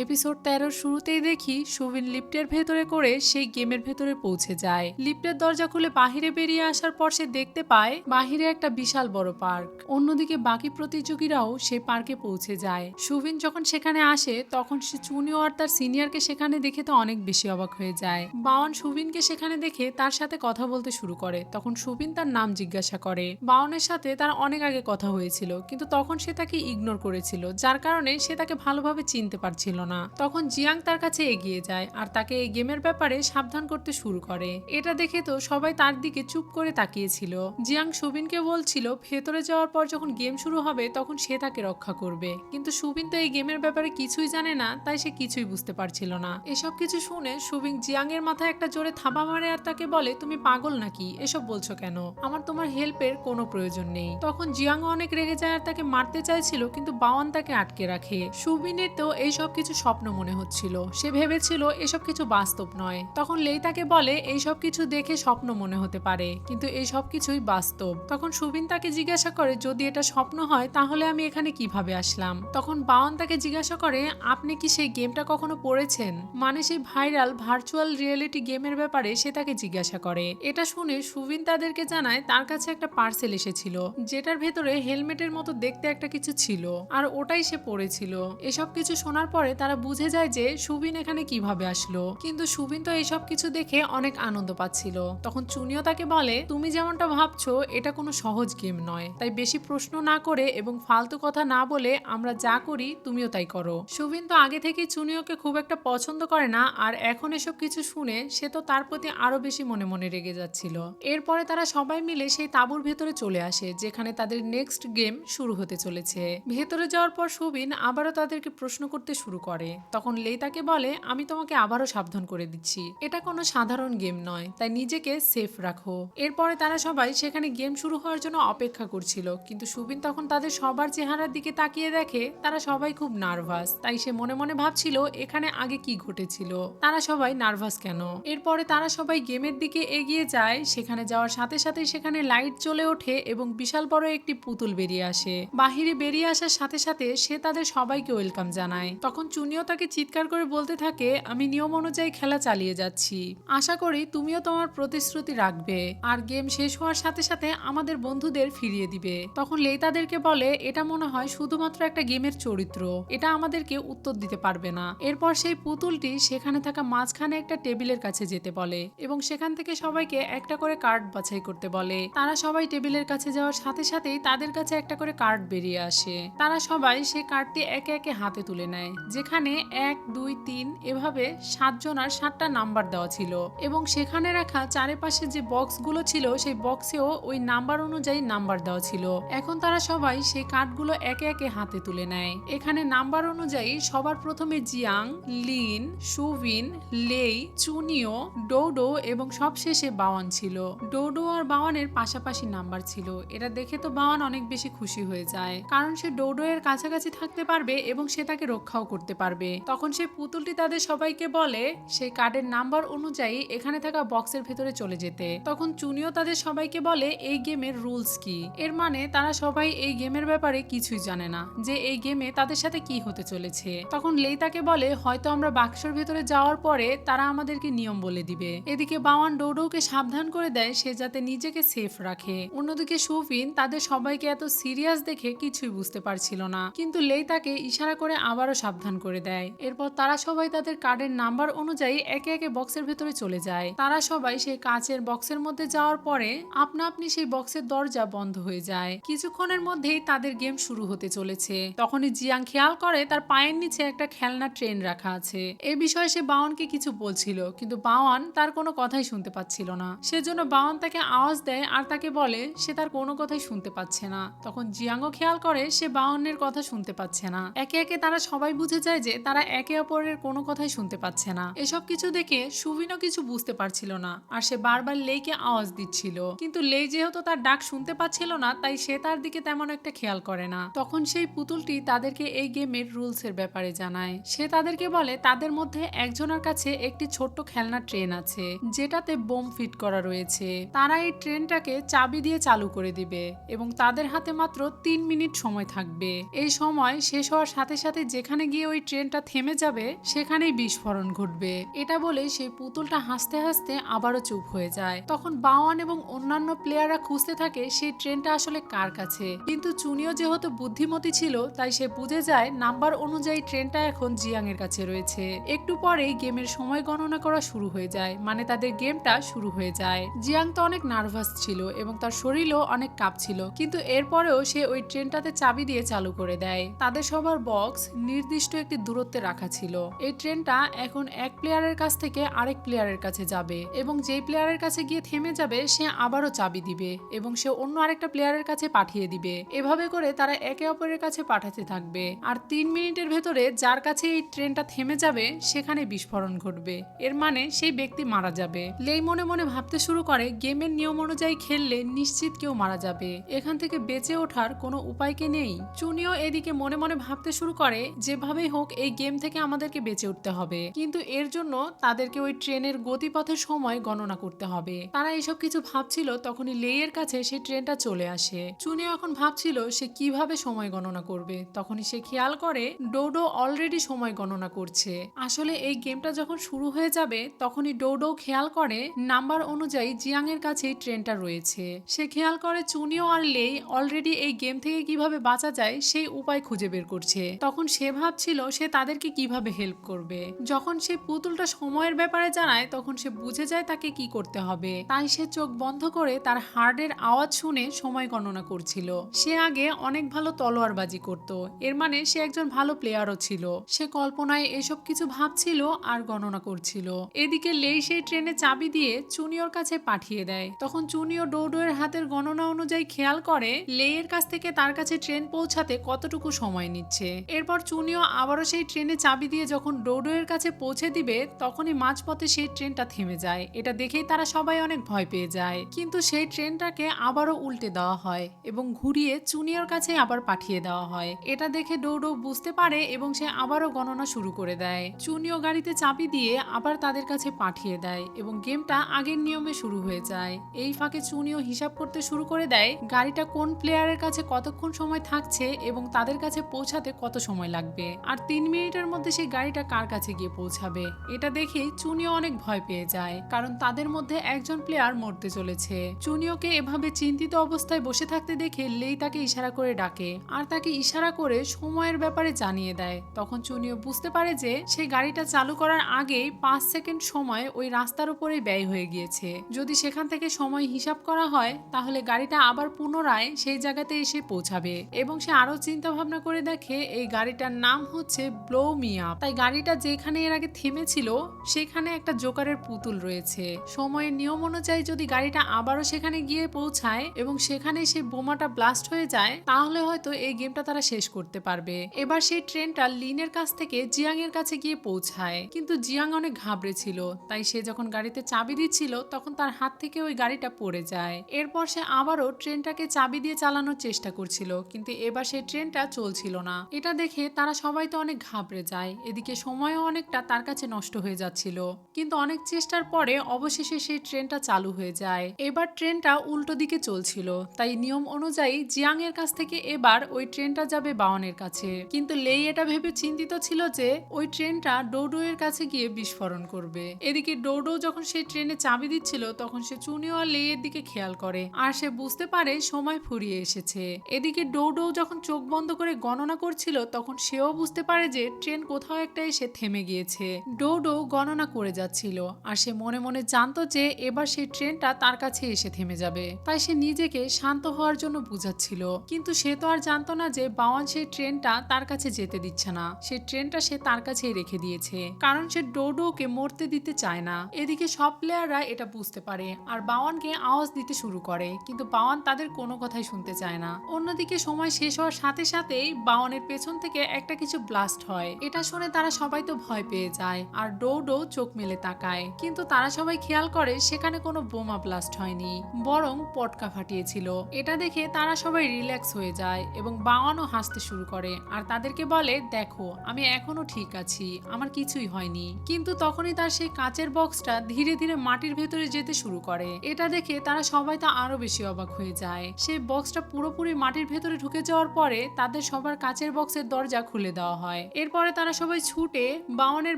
Episode ১৩ শুরুতেই দেখি সুবিন লিফটের ভেতরে করে সেই গেমের ভেতরে পৌঁছে যায়। লিফটের দরজা খুলে বাহিরে বেরিয়ে আসার পর সে দেখতে পায় বাহিরে একটা বিশাল বড় পার্ক। অন্যদিকে বাকি প্রতিযোগীরাও সেই পার্কে পৌঁছে যায়। সুবিন যখন সেখানে আসে তখন সে চুনিও আর তার সিনিয়রকে সেখানে দেখে তো অনেক বেশি অবাক হয়ে যায়। বাওয়ান সুবিনকে সেখানে দেখে তার সাথে কথা বলতে শুরু করে। তখন সুবিন তার নাম জিজ্ঞাসা করে। বাওয়ানের সাথে তার অনেক আগে কথা হয়েছিল, কিন্তু তখন সে তাকে ইগনোর করেছিল, যার কারণে সে তাকে ভালোভাবে চিনতে পারছিল না। তখন জিয়াং তার কাছে এগিয়ে যায় আর তাকে এই গেমের ব্যাপারে সাবধান করতে শুরু করে। এটা দেখে তো সবাই তার দিকে চুপ করে তাকিয়েছিল। জিয়াং সুবিনকে বলছিল ভেতরে যাওয়ার পর যখন গেম শুরু হবে তখন সে তাকে রক্ষা করবে, কিন্তু সুবিন তো এই গেমের ব্যাপারে কিছুই জানে না, তাই সে কিছুই বুঝতে পারছিল না। এসব কিছু শুনে সুবিন জিয়াং এর মাথায় একটা জোরে থাবা মারে আর তাকে বলে, তুমি পাগল নাকি, এসব বলছো কেন, আমার তোমার হেল্পের কোনো প্রয়োজন নেই। তখন জিয়াং অনেক রেগে যায় আর তাকে মারতে চাইছিল, কিন্তু বাওয়ান তাকে আটকে রাখে। সুবিনের তো এইসব কিছু স্বপ্ন মনে হচ্ছিল, সে ভেবেছিল এসব কিছু বাস্তব নয়। তখন লেই তাকে বলে এইসব কিছু দেখে স্বপ্ন মনে হতে পারে, কিন্তু এই সব কিছুই বাস্তব। তখন সুবিন তাকে জিজ্ঞাসা করে যদি এটা স্বপ্ন হয় তাহলে আমি এখানে কিভাবে আসলাম। তখন বাওয়ান তাকে জিজ্ঞাসা করে আপনি কি সেই গেমটা কখনো পড়েছেন, মানে সেই ভাইরাল ভার্চুয়াল রিয়েলিটি গেমের ব্যাপারে সে তাকে জিজ্ঞাসা করে। এটা শুনে সুবিন তাদেরকে জানায় তার কাছে একটা পার্সেল এসেছিল, যেটার ভেতরে হেলমেটের মতো দেখতে একটা কিছু ছিল, আর ওটাই সে পড়েছিল। এসব কিছু শোনার পরে তারা বুঝে যায় যে সুবিন এখানে কিভাবে আসলো, কিন্তু সুবিন তো এইসব কিছু দেখে অনেক আনন্দ পাচ্ছিল। তখন চুনিও তাকে বলে তুমি যেমনটা ভাবছো এটা কোনো সহজ গেম নয়, তাই বেশি প্রশ্ন না করে এবং ফালতু কথা না বলে আমরা যা করি তুমিও তাই করো। সুবিন তো আগে থেকেই চুনিওকে খুব একটা পছন্দ করে না, আর এখন এসব কিছু শুনে সে তো তার প্রতি আরো বেশি মনে মনে রেগে যাচ্ছিল। এরপরে তারা সবাই মিলে সেই তাঁবুর ভেতরে চলে আসে, যেখানে তাদের নেক্সট গেম শুরু হতে চলেছে। ভেতরে যাওয়ার পর সুবিন আবারও তাদেরকে প্রশ্ন করতে শুরু করে। তখন লেই তাকে বলে আমি তোমাকে আবারও সাবধান করে দিচ্ছি, এটা কোনো সাধারণ গেম নয়, তাই নিজেকে সেফ রাখো। এরপরে তারা সবাই সেখানে গেম শুরু হওয়ার জন্য অপেক্ষা করছিল, কিন্তু সুবিন তখন তাদের সবার চেহারার দিকে তাকিয়ে দেখে তারা সবাই খুব নার্ভাস। তাই সে মনে মনে ভাবছিল এখানে আগে কি ঘটেছিল, তারা সবাই নার্ভাস কেন। এরপরে তারা সবাই গেমের দিকে এগিয়ে যায়। সেখানে যাওয়ার সাথে সাথে সেখানে লাইট জ্বলে ওঠে এবং বিশাল বড় একটি পুতুল বেরিয়ে আসে। বাহিরে বেরিয়ে আসার সাথে সাথে সে তাদের সবাইকে ওয়েলকাম জানায়। তখন চুনিও তাকে চিৎকার করে বলতে থাকে আমি নিয়ম অনুযায়ী খেলা চালিয়ে যাচ্ছি, আশা করি তুমিও তোমার প্রতিশ্রুতি রাখবে আর গেম শেষ হওয়ার সাথে সাথে আমাদের বন্ধুদের ফিরিয়ে দিবে। তখন লেই তাদেরকে বলে এটা মনে হয় শুধুমাত্র একটা গেমের চরিত্র, এটা আমাদেরকে উত্তর দিতে পারবে না। এরপর সেই পুতুলটি সেখানে থাকা মাঝখানে একটা টেবিলের কাছে যেতে বলে এবং সেখান থেকে সবাইকে একটা করে কার্ড বাছাই করতে বলে। তারা সবাই টেবিলের কাছে যাওয়ার সাথে সাথেই তাদের কাছে একটা করে কার্ড বেরিয়ে আসে। তারা সবাই সেই কার্ডটি একে একে হাতে তুলে নেয়, যেখানে 1 2 3 এভাবে 7 জন আর 7টা নাম্বার দেওয়া ছিল এবং সেখানে রাখা চারিপাশে যে বক্সগুলো ছিল সেই বক্সেও ওই নাম্বার অনুযায়ী নাম্বার দেওয়া ছিল। এখন তারা সবাই সেই কার্ডগুলো একে একে হাতে তুলে নেয়। এখানে নাম্বার অনুযায়ী সবার প্রথমে জিয়াং, লিন, সুবিন, লেই, চুনিও, ডোডো এবং সবশেষে বাওয়ান ছিল। ডোডো আর বাওয়ানের পাশাপাশি নাম্বার ছিল। এটা দেখে তো বাওয়ান অনেক বেশি খুশি হয়ে যায়, কারণ সে ডোডো এর কাছাকাছি থাকতে পারবে এবং সে তাকে রক্ষাও করতে পারবে। তখন সেই পুতুলটি তাদের সবাইকে বলে সেই কার্ডের নাম্বার অনুযায়ী এখানে থাকা বক্সের ভেতরে চলে যেতে। তখন চুনিও তাদের সবাইকে বলে এই গেমের রুলস কি। এর মানে তারা সবাই এই গেমের ব্যাপারে কিছুই জানে না, যে এই গেমে তাদের সাথে কি হতে চলেছে। তখন লেই তাকে বলে হয়তো আমরা বাক্সের ভেতরে যাওয়ার পরে তারা আমাদেরকে নিয়ম বলে দিবে। এদিকে বাওয়ান ডোডোকে সাবধান করে দেয় সে যাতে নিজেকে সেফ রাখে। অন্যদিকে সুফিন তাদের সবাইকে এত সিরিয়াস দেখে কিছুই বুঝতে পারছিল না, কিন্তু লেই তাকে ইশারা করে আবারও সাবধান করে দেয়। এরপর তারা সবাই তাদের কার্ডের নাম্বার অনুযায়ী একে একে বক্সের ভেতরে চলে যায়। তারা সবাই সেই কাচের বক্সের মধ্যে যাওয়ার পরে আপনা আপনি সেই বক্সের দরজা বন্ধ হয়ে যায়। কিছুক্ষণের মধ্যেই তাদের গেম শুরু হতে চলেছে। তখনই জিয়াং খেয়াল করে তার পায়ের নিচে একটা খেলনা ট্রেন রাখা আছে। এই বিষয়ে সে বাওয়ানকে কিছু বলছিল, কিন্তু বাওয়ান তার কোনো কথাই শুনতে পাচ্ছিল না। সেজন্য বাওয়ান তাকে আওয়াজ দেয় আর তাকে বলে সে তার কোনো কথাই শুনতে পাচ্ছে না। তখন জিয়াংও খেয়াল করে সে বাওয়ানের কথা শুনতে পাচ্ছে না। একে একে তারা সবাই বুঝে যায় যে তারা একে অপরের কোনো কথাই শুনতে পাচ্ছে না। এসব কিছু দেখে সুবিনও কিছু বুঝতে পারছিল না, আর সে বারবার লেইকে আওয়াজ দিচ্ছিল, কিন্তু লেই যেহেতু তার ডাক শুনতে পাচ্ছিল না তাই সে তার দিকে তেমন একটা খেয়াল করে না। তখন সেই পুতুলটি তাদেরকে এই গেমের রুলস এর ব্যাপারে জানায়। সে তাদেরকে বলে তাদের মধ্যে একজনের কাছে একটি ছোট্ট খেলনা ট্রেন আছে, যেটাতে বোম ফিট করা রয়েছে। তারা এই ট্রেনটাকে চাবি দিয়ে চালু করে দিবে এবং তাদের হাতে মাত্র 3 মিনিট সময় থাকবে। এই সময় শেষ হওয়ার সাথে সাথে যেখানে গিয়ে ওই ট্রেনটা থেমে যাবে সেখানেই বিস্ফোরণ ঘটবে। এটা বলে সেই পুতুলটা হাসতে হাসতে আবারও চুপ হয়ে যায়। তখন বাওয়ান এবং অন্যান্য প্লেয়াররা খুঁজতে থাকে সেই ট্রেনটা আসলে কার কাছে, কিন্তু চুনিও যেহেতু বুদ্ধিমতী ছিল তাই সে বুঝে যায় নাম্বার অনুযায়ী ট্রেনটা এখন জিয়াং এর কাছে রয়েছে। একটু পরেই গেমের সময় গণনা করা শুরু হয়ে যায়, মানে তাদের গেমটা শুরু হয়ে যায়। জিয়াং তো অনেক নার্ভাস ছিল এবং তার শরীরও অনেক কাঁপছিল, কিন্তু এরপরেও সে ওই ট্রেনটাতে চাবি দিয়ে চালু করে দেয়। তাদের সবার বক্স নির্দিষ্ট একটি দূরত্বে রাখা ছিল। এই ট্রেনটা এখন এক প্লেয়ারের কাছ থেকে আরেক প্লেয়ারের কাছে যাবে এবং যেই প্লেয়ারের কাছে গিয়ে থেমে যাবে সে আবারও চাবি দিবে এবং সে অন্য আরেকটা প্লেয়ারের কাছে পাঠিয়ে দিবে। এভাবে করে তারা একে অপরের কাছে পাঠাতে থাকবে। আর 3 মিনিটের ভেতরে যার কাছে এই ট্রেনটা থেমে যাবে সেখানে বিস্ফোরণ ঘটবে। এর মানে সেই ব্যক্তি মারা যাবে। লেই মনে মনে ভাবতে শুরু করে গেমের নিয়ম অনুযায়ী খেললে নিশ্চিত কেউ মারা যাবে, এখান থেকে বেঁচে ওঠার কোনো উপায় কি নেই। চুনিও এদিকে মনে মনে ভাবতে শুরু করে যেভাবেই হোক এই গেম থেকে আমাদেরকে বেঁচে উঠতে হবে, কিন্তু এর জন্য তাদেরকে ওই ট্রেনের গতিপথের সময় গণনা করতে হবে। তারা এইসব কিছু ভাবছিল তখনই লেইয়ের কাছে সেই ট্রেনটা চলে আসে। চুনিও এখন ভাবছিল সে কিভাবে সময় গণনা করবে, তখনই সে খেয়াল করে ডোডো অলরেডি সময় গণনা করছে। আসলে এই গেমটা যখন শুরু হয়ে যাবে তখনই ডোডো খেয়াল করে নাম্বার অনুযায়ী জিয়াং এর কাছেই ট্রেনটা রয়েছে। সে খেয়াল করে চুনিও আর লেই অলরেডি এই গেম থেকে কিভাবে বাঁচা যায় সেই উপায় খুঁজে বের করছে। তখন সে ভাবছিল সে তাদেরকে কিভাবে হেল্প করবে। যখন সে পুতুলটা সময়ের ব্যাপারে জানায় তখন সে বুঝে যায় তাকে কি করতে হবে, তাই সে চোখ বন্ধ করে তার হার্টের আওয়াজ শুনে সময় গণনা করছিল। সে আগে অনেক ভালো তলোয়ারবাজি করত, এর মানে সে একজন ভালো প্লেয়ারও ছিল। সে কল্পনায় এসব কিছু ভাবছিল আর গণনা করছিল। এদিকে লেই সেই ট্রেনে চাবি দিয়ে চুনিওর কাছে পাঠিয়ে দেয়। তখন চুনিও ডোডো এর হাতের গণনা অনুযায়ী খেয়াল করে লেইয়ের কাছ থেকে তার কাছে ট্রেন পৌঁছাতে কতটুকু সময় নিচ্ছে। এরপর চুনিও আবারও সেই ট্রেনে চাবি দিয়ে যখন ডোডো এর কাছে পৌঁছে দিবে তখনই মাঝপথে সেই ট্রেনটা থেমে যায়। এটা দেখেই তারা সবাই অনেক ভয় পেয়ে যায়, কিন্তু সেই ট্রেনটাকে আবারও উল্টে দেওয়া হয় এবং ঘুরিয়ে চুনিওর কাছে আবার পাঠিয়ে দেওয়া হয়। এটা দেখে ডোডো বুঝতে পারে এবং সে আবারও গণনা শুরু করে দেয়। চুনিও গাড়িতে চাবি দিয়ে আবার তাদের কাছে পাঠিয়ে দেয় এবং গেমটা আগের নিয়মে শুরু হয়ে যায়। এই ফাঁকে চুনিও হিসাব করতে শুরু করে দেয় গাড়িটা কোন প্লেয়ারের কাছে কতক্ষণ সময় থাকছে এবং তাদের কাছে পৌঁছাতে কত সময় লাগবে, আর 3 মিনিটের মধ্যে সেই গাড়িটা কার কাছে গিয়ে পৌঁছাবে। এটা দেখে চুনিও অনেক ভয় পেয়ে যায়, কারণ তাদের মধ্যে একজন প্লেয়ার মরতে চলেছে। চুনিওকে এভাবে চিন্তিত অবস্থায় বসে থাকতে দেখে লেই তাকে ইশারা করে ডাকে আর তাকে ইশারা করে সময়ের ব্যাপারে জানিয়ে দেয়। তখন চুনিও বুঝতে পারে যে সেই গাড়িটা চালু করার আগেই 5 সেকেন্ড সময় ওই রাস্তার উপরে ব্যয় হয়ে গিয়েছে। যদি সেখান থেকে সময় হিসাব করা হয় তাহলে গাড়িটা আবার পুনরায় সেই জায়গাতে এসে পৌঁছাবে। এবং সে আরো চিন্তা ভাবনা করে দেখে এই গাড়িটার নাম হচ্ছে ব্লো মি আপ। তাই গাড়িটা যেখানে এর আগে থেমেছিল সেখানে একটা জোকারের পুতুল রয়েছে। সময়ের নিয়ম অনুযায়ী যদি গাড়িটা আবারও সেখানে গিয়ে পৌঁছায় এবং সেখানে সেই বোমাটা ব্লাস্ট হয়ে যায় তাহলে হয়তো এই গেমটা তারা শেষ করতে পারবে। এবার সেই ট্রেনটা লিনের কাছ থেকে জিয়াং এর কাছে গিয়ে পৌঁছায়, কিন্তু জিয়াং অনেক ঘাবড়ে ছিল, তাই সে যখন গাড়িতে চাবি দিচ্ছিল তখন তার হাত থেকে ওই গাড়িটা পড়ে যায়। এরপর সে আবারও ট্রেনটাকে চাবি দিয়ে চালানোর চেষ্টা করছিল, কিন্তু এবার সেই ট্রেনটা চলছিল না। এটা দেখে তারা সবাই তো অনেক ঘাবড়ে যায়। এদিকে সময়ও অনেকটা তার কাছে নষ্ট হয়ে যাচ্ছিল, কিন্তু অনেক চেষ্টার পরে অবশেষে সেই ট্রেনটা চালু হয়ে যায়। এবার ট্রেনটা উল্টো দিকে চলছিল, তাই নিয়ম অনুযায়ী জিয়াং এর কাছ থেকে এবার ওই ট্রেনটা যাবে বাওয়ানের কাছে। কিন্তু লেই এটা ভেবে চিন্তিত ছিল যে ওই ট্রেনটা ডোডো এর কাছে গিয়ে বিস্ফোরণ করবে। এদিকে ডোডো যখন সেই ট্রেনে চাবি দিচ্ছিল তখন সে চুনিও আর লেইয়ের দিকে খেয়াল করে আর সে বুঝতে পারে সময় ফুরিয়ে এসেছে। এদিকে ডোডো যখন চোখ বন্ধ করে গণনা করছিল তখন সেও বুঝতে পারে যে ট্রেন কোথাও একটা এসে থেমে গিয়েছে। ডোডো গণনা করে যাচ্ছিল আর সে মনে মনে জানতো যে এবার সেই ট্রেনটা তার কাছে এসে থেমে যাবে, তাই সে নিজেকে শান্ত হওয়ার জন্য বুঝাচ্ছিল। কিন্তু সে তো আর জানতো না যে বাওয়ান সেই ট্রেনটা তার কাছে যেতে দিচ্ছে না। সেই ট্রেনটা সে তার কাছেই রেখে দিয়েছে, কারণ সে ডোডোকে মরতে দিতে চায় না। এদিকে সব প্লেয়াররা এটা বুঝতে পারে আর বাওয়ানকে আওয়াজ দিতে শুরু করে, কিন্তু বাওয়ান তাদের কোনো কথাই শুনতে চায় না। অন্যদিকে সময় শেষ হওয়ার সাথে সাথেই বাওয়ানের পেছন থেকে একটা কিছু ব্লাস্ট হয়। এটা শুনে তারা সবাই তো ভয় পেয়ে যায় আর ডোডো চোখ মেলে তাকায়, কিন্তু তারা সবাই খেয়াল করে সেখানে কোনো বোমা ব্লাস্ট হয়নি, বরং পটকা ফাটিয়েছিল। এটা দেখে তারা সবাই রিল্যাক্স হয়ে যায় এবং বাওয়ানও হাসতে শুরু করে আর তাদেরকে বলে, দেখো আমি এখনো ঠিক আছি, আমার কিছুই হয়নি। কিন্তু তখনই তার সেই কাচের বক্সটা ধীরে ধীরে মাটির ভেতরে যেতে শুরু করে। এটা দেখে তারা সবাই তো আরো বেশি অবাক হয়ে যায়। সেই বক্সটা পুরোপুরি মাটির ভেতরে ঢুকে যাওয়ার পরে তাদের সবার কাচের বক্সের দরজা খুলে দেওয়া হয়। হয়। এরপরে তারা সবাই ছুটে বাওয়ানের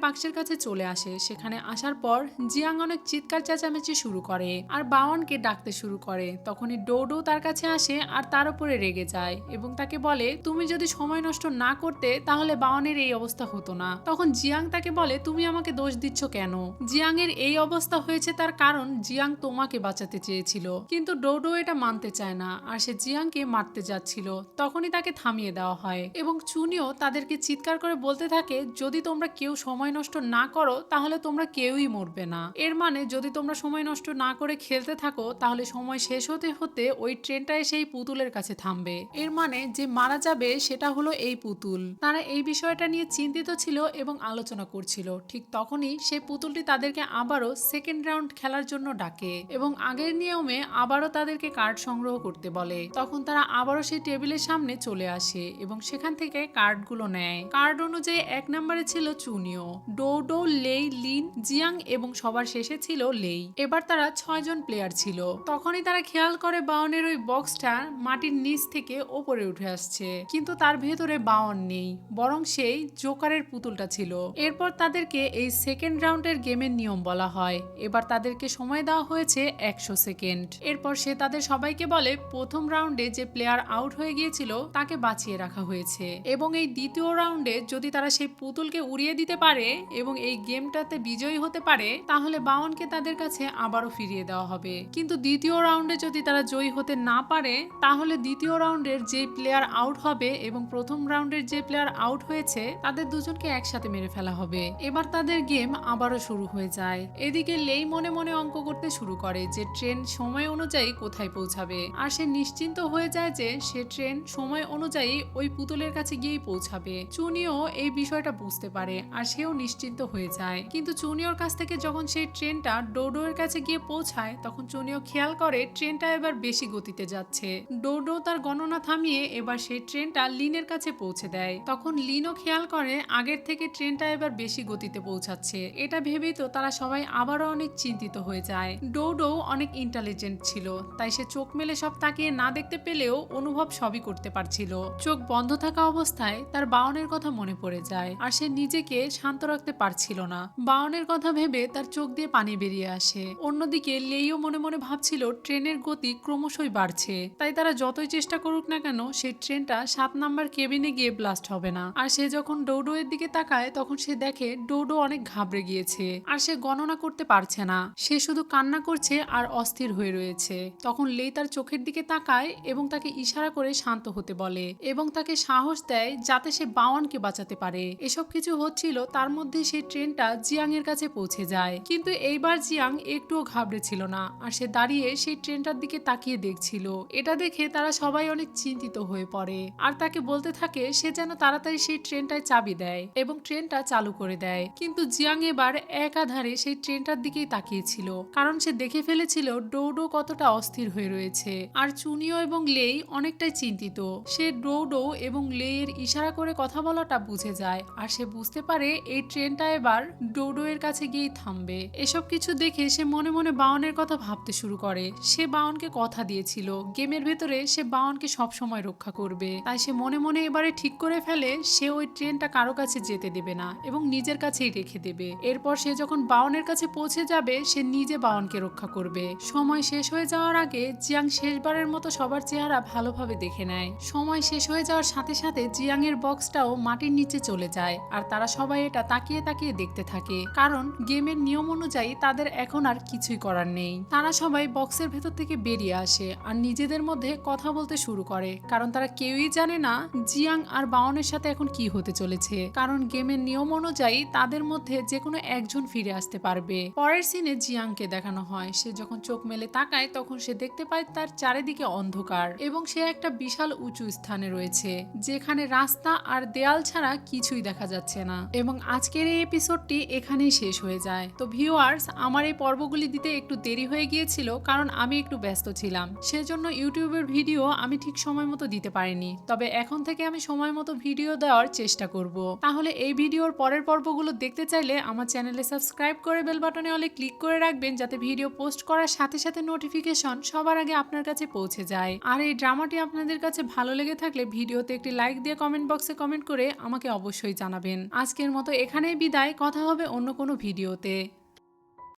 বাক্সের কাছে চলে আসে। সেখানে আসার পর জিয়াং অনেক চিৎকার চেঁচামেচি শুরু করে আর বাওয়ানকে ডাকতে শুরু করে। তখনই ডোডো তার কাছে আসে আর তার উপরে রেগে যায় এবং তাকে বলে, তুমি যদি সময় নষ্ট না করতে তাহলে বাওয়ানের এই অবস্থা হতো না। তখন জিয়াং তাকে বলে, তুমি আমাকে দোষ দিচ্ছ কেন? জিয়াং এর এই অবস্থা হয়েছে তার কারণ জিয়াং তোমাকে বাঁচাতে চেয়েছিল। কিন্তু ডোডো এটা মানতে চায় না আর সে জিয়াংকে মারতে যাচ্ছিল। তখনই তাকে থামিয়ে দেওয়া হয় এবং চুনিও তাদেরকে চিৎকার করে বলতে থাকে, যদি তোমরা কেউ সময় নষ্ট না করো তাহলে তোমরা কেউই মরবে না। এর মানে যদি তোমরা সময় নষ্ট না করে খেলতে থাকো তাহলে সময় শেষ হতে হতে ওই ট্রেনটা এসে এই পুতুলের কাছে থামবে। এর মানে যে মারা যাবে সেটা হলো এই পুতুল। তারা এই বিষয়টা নিয়ে চিন্তিত ছিল এবং আলোচনা করছিল। ঠিক তখনই সেই পুতুলটি তাদেরকে আবারও সেকেন্ড রাউন্ড খেলার জন্য ডাকে এবং আগের নিয়মে আবারও তাদেরকে কার্ড সংগ্রহ করতে বলে। তখন তারা আবারও সেই টেবিলের সামনে চলে আসে এবং সেখান থেকে কার্ডগুলো নেয়। কার্ড অনুযায়ী 1 নম্বরে ছিল চুনিও, ডোডো, লেই, লিন, জিয়াং এবং সবার শেষে ছিল লেই। এবার তারা 6 জন প্লেয়ার ছিল। তখনই তারা খেয়াল করে বাওয়ানের ওই বক্সটা মাটির নিচ থেকে ওপরে উঠে আসছে, কিন্তু তার ভেতরে বাওয়ান নেই, বরং সেই জোকারের পুতুলটা ছিল। এরপর তাদেরকে এই সেকেন্ড রাউন্ডের গেমের নিয়ম বলা হয়। এবার তাদেরকে সময় দেওয়া হয়েছে 100 সেকেন্ড। এরপর সে তাদের সবাইকে বলে, প্রথম রাউন্ডে যে প্লেয়ার আউট হয়ে গিয়েছিল তাকে বাঁচিয়ে রাখা হয়েছে এবং এই দ্বিতীয় রাউন্ডে যদি তারা সেই পুতুলকে উড়িয়ে দিতে পারে এবং এই গেমটাতে বিজয়ী হতে পারে তাহলে বাওয়ানকে তাদের কাছে আবারও ফিরিয়ে দেওয়া হবে। কিন্তু দ্বিতীয় রাউন্ডে যদি তারা জয়ী হতে না পারে তাহলে দ্বিতীয় রাউন্ডের যে প্লেয়ার আউট হবে এবং প্রথম রাউন্ডের যে প্লেয়ার আউট হয়েছে তাদের দুজনকে একসাথে মেরে ফেলা হবে। এবার তাদের গেম আবারও শুরু হয়ে যায়। এদিকে লেই মনে মনে অঙ্ক করতে শুরু করে যে ট্রেন সময় অনুযায়ী কোথায় পৌঁছাবে আর সে নিশ্চিন্ত হয়ে যায় যে সে ট্রেন সময় অনুযায়ী ওই পুতুলের কাছে গিয়েই পৌঁছাবে। চুনিও এই বিষয়টা বুঝতে পারে আর সেও নিশ্চিন্ত হয়ে যায়। কিন্তু চুনিওর কাছ থেকে যখন সেই ট্রেনটা ডোডো এর কাছে গিয়ে পৌঁছায় তখন চুনিও খেয়াল করে ট্রেনটা এবার বেশি গতিতে যাচ্ছে। ডোডো তার গণনা থামিয়ে এবার সেই ট্রেনটা লিনের কাছে পৌঁছে দেয়। তখন লিনও খেয়াল করে আগের থেকে ট্রেনটা এবার বেশি গতিতে পৌঁছাচ্ছে। এটা ভেবেই তো তারা সবাই আবারও অনেক চিন্তিত হয়ে যায়। ডোডো অনেক ইন্টেলিজেন্ট ছিল, তাই সে চোখ মেলে সব তাকিয়ে না দেখতে পেলেও অনুভব সবই করতে পারছিল। চোখ বন্ধ থাকা অবস্থায় তার বাওয়ানের কথা মনে পড়ে যায় আর সে নিজেকে শান্ত রাখতে পারছিল না। বাওয়ানের কথা ভেবে তার চোখ দিয়ে পানি বেরিয়ে আসে। অন্যদিকে লেইও মনে মনে ভাবছিল ট্রেনের গতি ক্রমশই বাড়ছে, তাই তারা যতই চেষ্টা করুক না কেন সেই ট্রেনটা 7 নাম্বার কেবিনে গিয়ে ব্লাস্ট হবে না। আর সে যখন ডোডো এর দিকে তাকায় তখন সে দেখে ডোডো অনেক ঘাবড়ে গিয়েছে আর সে গণনা করতে পারছে না। সে শুধু কান্না করছে আর অস্থির হয়ে রয়েছে। তখন লেই তার চোখের দিকে তাকায় এবং তাকে ইশারা করে শান্ত হতে বলে এবং তাকে সাহস দেয় যাতে সে বাওয়ানকে বাঁচাতে পারে। এসব কিছু হচ্ছিল তার মধ্যে সেই ট্রেনটা জিয়াং এর কাছে পৌঁছে যায়। কিন্তু এইবার জিয়াং একটুও ঘাবড়ে ছিল না আর সে দাঁড়িয়ে সেই ট্রেনটার দিকে তাকিয়ে দেখছিল। এটা দেখে তারা সবাই অনেক চিন্তিত হয়ে পড়ে আর তাকে বলতে থাকে সে যেন তাড়াতাড়ি সেই ট্রেনটায় চাবি দেয় এবং ট্রেনটা চালু করে দেয়। কিন্তু জিয়াং এবার একাধারে সেই ট্রেনটার দিকেই তাকিয়েছিল কারণ সে দেখে ফেলেছিল ডোডো কতটা অস্থির হয়ে রয়েছে আর চুনিও এবং লেই অনেকটাই চিন্তিত। সে ডোডো এবং লেইয়ের ইশারা করে কথা বলাটা বুঝে যায় আর সে বুঝতে পারে এই ট্রেনটা এবার ডোডো এর কাছে গিয়ে থামবে। এসব কিছু দেখে সে মনে মনে বাওয়ানের কথা ভাবতে শুরু করে। সে বাওয়ানকে কথা দিয়েছিল গেমের ভেতরে সে বাওয়ানকে সবসময় রক্ষা করবে, তাই সে মনে মনে এবারে ঠিক করে ফেলে সে ওই ট্রেনটা কারো কাছে যেতে দেবে না এবং নিজের কাছেই রেখে দেবে। এরপর সে যখন বাওয়ানের কাছে পৌঁছে যাবে সে নিজে বাওয়ানকে রক্ষা করবে। সময় শেষ হয়ে যাওয়ার আগে জিয়াং শেষবারের মতো সবার চেহারা ভালোভাবে দেখে নেয়। সময় শেষ হয়ে যাওয়ার সাথে সাথে জিয়াং এর বক্সটাও মাটির নিচে চলে যায় আর তারা সবাই এটা তাকিয়ে তাকিয়ে দেখতে থাকে কারণ গেমের নিয়ম অনুযায়ী তাদের এখন আর কিছুই করার নেই। তারা সবাই বক্সের ভেতর থেকে বেরিয়ে আসে আর নিজেদের মধ্যে কথা বলতে শুরু করে কারণ তারা কেউই জানে না জিয়াং আর বাওয়ানের সাথে এখন কি হতে চলেছে, কারণ গেমের নিয়ম অনুযায়ী তাদের মধ্যে যে কোনো একজন ফিরে আসতে পারবে। পরের সিনে জিয়াংকে দেখানো হয় সে যখন চোখ মেলে তাকায় তখন সে দেখতে পায় তার চারিদিকে অন্ধকার এবং সে একটা বিশাল উঁচু স্থানে রয়েছে যেখানে রাস্তা আর দেয়াল ছাড়া কিছুই দেখা যাচ্ছে না। এবং আজকের এই এপিসোডটি এখানেই শেষ হয়ে যায়। তো ভিউয়ার্স, আমার এই পর্বগুলি দিতে একটু দেরি হয়ে গিয়েছিল কারণ আমি একটু ব্যস্ত ছিলাম, সেজন্য ইউটিউবের ভিডিও আমি ঠিক সময় মতো দিতে পারিনি। তবে এখন থেকে আমি সময় মতো ভিডিও দেওয়ার চেষ্টা করব। তাহলে এই ভিডিওর পরের পর্বগুলো দেখতে চাইলে আমার চ্যানেলে সাবস্ক্রাইব করে বেল বাটনে অলে ক্লিক করে রাখবেন যাতে ভিডিও পোস্ট করার সাথে সাথে নোটিফিকেশন সবার আগে আপনার কাছে পৌঁছে যায়। আর এই ড্রামাটি আপনাদের কাছে ভালো লেগে থাকলে ভিডিওতে একটি লাইক দিয়ে কমেন্ট বক্সে কমেন্ট করে করে আমাকে অবশ্যই জানাবেন। আজকের মতো এখানেই বিদায়, কথা হবে অন্য কোনো ভিডিওতে।